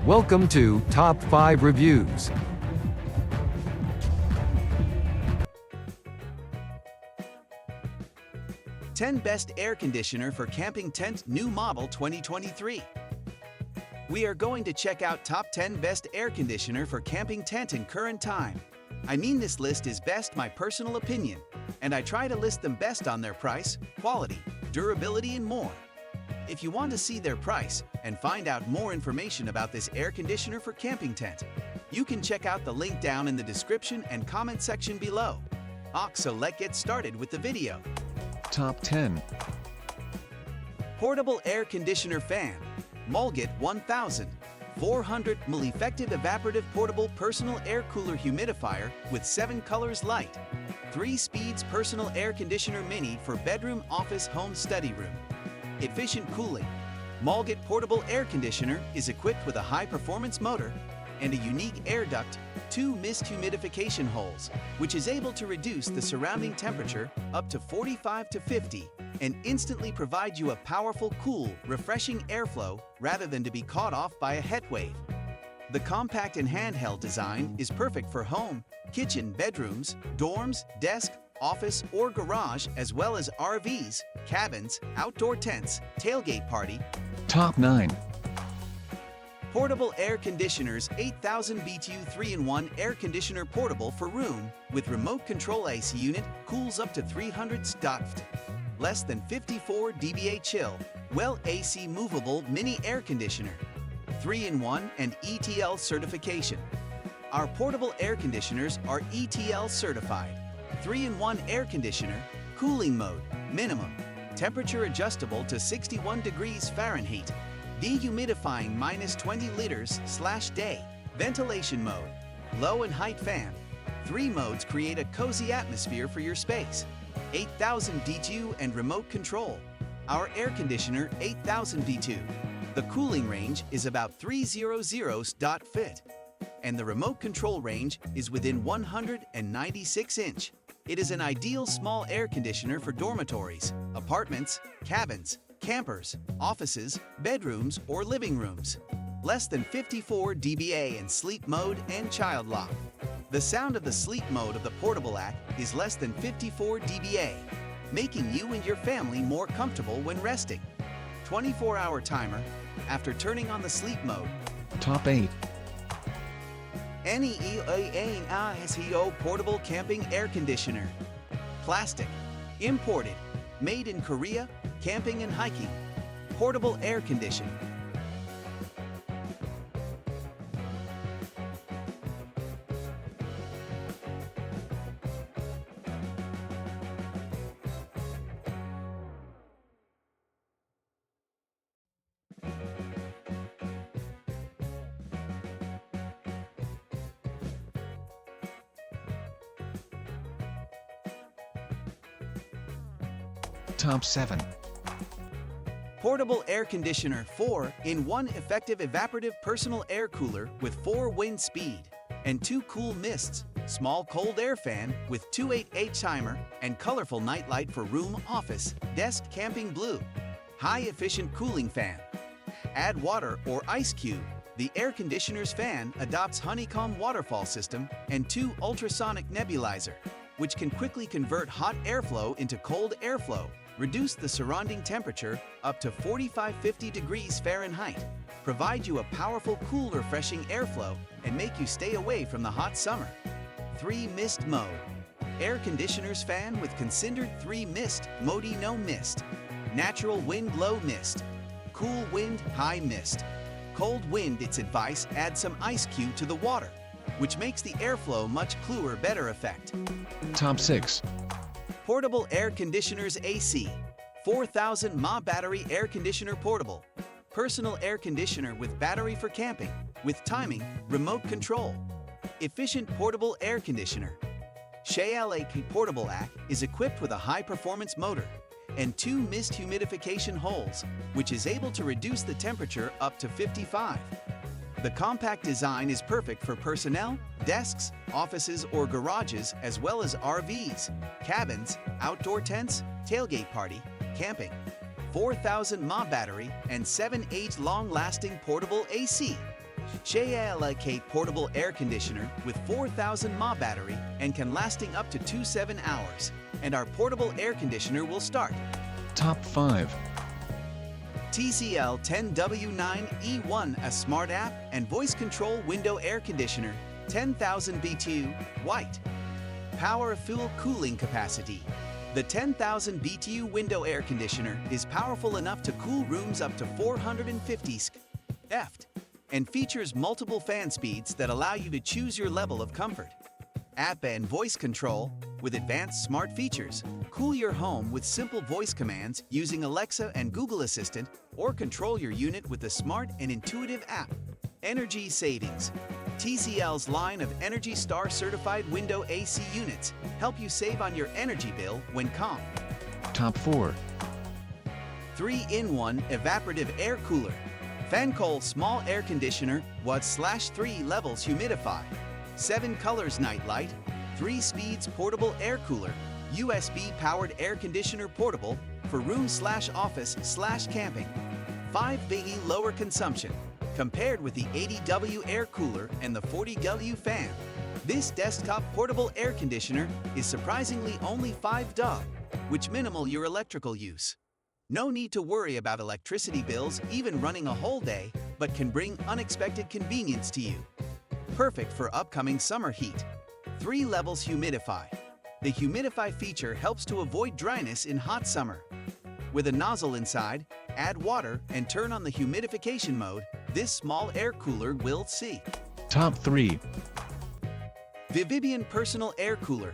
Welcome to Top 5 Reviews. Ten Best Air Conditioner for Camping Tent New Model 2023. We are going to check out top 10 best air conditioner for camping tent in current time. I mean, this list is best my personal opinion, and I try to list them best on their price, quality, durability, and more. If you want to see their price and find out more information about this air conditioner for camping tent, you can check out the link down in the description and comment section below. So let's get started with the video. Top 10. Portable Air Conditioner Fan, Mulget 1000, 400 ml effective evaporative portable personal air cooler humidifier with 7 colors light. 3 speeds personal air conditioner mini for bedroom, office, home, study room. Efficient cooling. Mulget portable air conditioner is equipped with a high-performance motor and a unique air duct, 2 mist humidification holes, which is able to reduce the surrounding temperature up to 45 to 50 and instantly provide you a powerful, cool, refreshing airflow rather than to be caught off by a heat wave. The compact and handheld design is perfect for home, kitchen, bedrooms, dorms, desk, office, or garage, as well as RVs, cabins, outdoor tents, tailgate party. Top 9. Portable Air Conditioners 8000 BTU 3-in-1 Air Conditioner Portable for room with remote control AC unit, cools up to 300 stuffed. Less than 54 dBA chill, well AC movable mini air conditioner. 3-in-1 and ETL certification. Our portable air conditioners are ETL certified. 3-in-1 air conditioner, cooling mode, minimum, temperature adjustable to 61 degrees Fahrenheit, dehumidifying -20 liters/day, ventilation mode, low and high fan. 3 modes create a cozy atmosphere for your space. 8000 BTU and remote control. Our air conditioner 8000 BTU. The cooling range is about 300 fit, and the remote control range is within 196 inch. It is an ideal small air conditioner for dormitories, apartments, cabins, campers, offices, bedrooms, or living rooms. Less than 54 dBA in sleep mode and child lock. The sound of the sleep mode of the portable ack is less than 54 dBA, making you and your family more comfortable when resting. 24-hour timer after turning on the sleep mode. Top 8. NEAASEO Portable Camping Air Conditioner. Plastic. Imported. Made in Korea. Camping and hiking. Portable air conditioner. Top 7. Portable Air Conditioner 4-in-1 effective evaporative personal air cooler with 4 wind speed and 2 cool mists, small cold air fan with 288 timer and colorful nightlight for room, office, desk, camping blue. High efficient cooling fan. Add water or ice cube. The air conditioner's fan adopts honeycomb waterfall system and 2 ultrasonic nebulizer, which can quickly convert hot airflow into cold airflow, reduce the surrounding temperature up to 45-50 degrees Fahrenheit, provide you a powerful, cool, refreshing airflow, and make you stay away from the hot summer. 3 mist mode. Air conditioner's fan with considered 3 mist, modi no mist. Natural wind low mist. Cool wind high mist. Cold wind, its advice, add some ice cube to the water, which makes the airflow much cooler, better effect. Top 6. Portable Air Conditioners AC 4000 mAh Battery Air Conditioner Portable. Personal air conditioner with battery for camping, with timing, remote control. Efficient portable air conditioner. SHALAK Portable Ack is equipped with a high-performance motor and 2 mist humidification holes, which is able to reduce the temperature up to 55. The compact design is perfect for personnel, desks, offices, or garages, as well as RVs, cabins, outdoor tents, tailgate party, camping. 4000 mAh battery and 7 age long-lasting portable AC. Shea portable air conditioner with 4000 mAh battery and can lasting up to 27 hours. And our portable air conditioner will start. Top 5. TCL 10W9E1, a smart app and voice control window air conditioner, 10,000 BTU, white. Powerful cooling capacity. The 10,000 BTU window air conditioner is powerful enough to cool rooms up to 450 F and features multiple fan speeds that allow you to choose your level of comfort. App and voice control with advanced smart features. Cool your home with simple voice commands using Alexa and Google Assistant, or control your unit with the smart and intuitive app. Energy savings. TCL's line of Energy Star certified window AC units help you save on your energy bill when calm. Top 4. 3-in-1 evaporative air cooler. Fancol small air conditioner /3 levels humidify. 7 colors night light. 3 speeds portable air cooler. USB powered air conditioner portable for room/office/camping. 5 biggie lower consumption. Compared with the 80W air cooler and the 40W fan, this desktop portable air conditioner is surprisingly only $5, which minimal your electrical use. No need to worry about electricity bills even running a whole day, but can bring unexpected convenience to you. Perfect for upcoming summer heat. 3 levels humidify. The humidify feature helps to avoid dryness in hot summer. With a nozzle inside, add water and turn on the humidification mode. This small air cooler will see. Top 3. Vivibian Personal Air Cooler.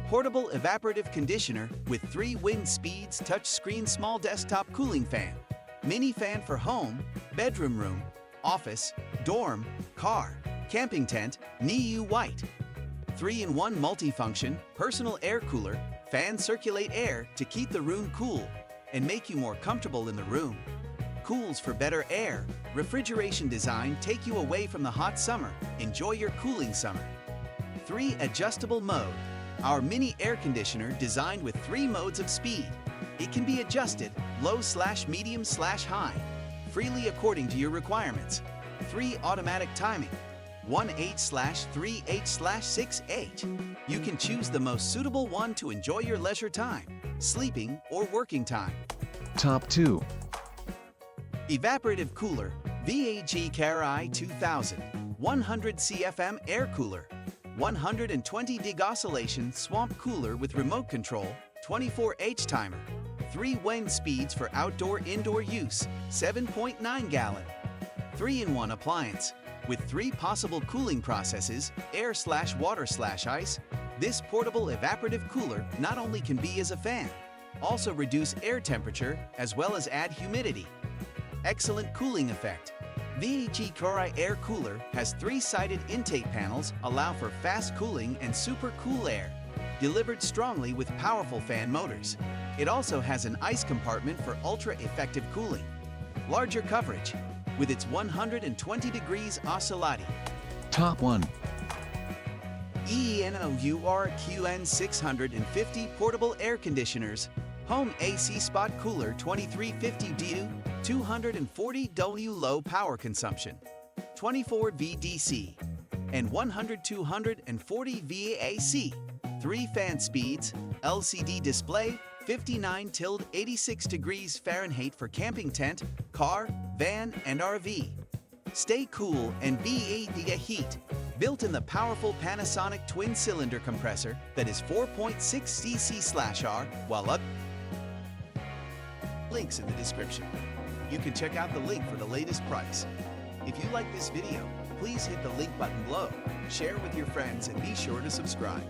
Portable evaporative conditioner with 3 wind speeds touchscreen small desktop cooling fan. Mini fan for home, bedroom room, office, dorm, car, camping tent, NIU white. 3-in-1 multifunction personal air cooler. Fan circulate air to keep the room cool and make you more comfortable in the room. Cools for better air. Refrigeration design take you away from the hot summer. Enjoy your cooling summer. 3 adjustable mode. Our mini air conditioner designed with 3 modes of speed. It can be adjusted low/medium/high, freely according to your requirements. 3 automatic timing. 1/8/3/8/6/8. You can choose the most suitable one to enjoy your leisure time, sleeping or working time. Top 2. Evaporative cooler. VAG CARI 2000. 100 CFM air cooler. 120 degoscillation swamp cooler with remote control. 24H timer. 3 wind speeds for outdoor-indoor use. 7.9 gallon. 3-in-1 appliance. With 3 possible cooling processes, air/water/ice, this portable evaporative cooler not only can be as a fan, also reduce air temperature as well as add humidity. Excellent cooling effect. VAG CARI air cooler has 3-sided intake panels allow for fast cooling and super cool air, delivered strongly with powerful fan motors. It also has an ice compartment for ultra-effective cooling. Larger coverage. With its 120 degrees oscillati. Top 1. ENOURQN 650 portable air conditioners. Home AC spot cooler 2350 DU, 240W low power consumption, 24 VDC, and 240 VAC. 3 fan speeds, LCD display, 59-86 degrees Fahrenheit for camping tent, car, van, and RV. Stay cool and be a heat. Built in the powerful Panasonic twin-cylinder compressor that is 4.6 cc/R, while up links in the description. You can check out the link for the latest price. If you like this video, please hit the link button below, share with your friends, and be sure to subscribe.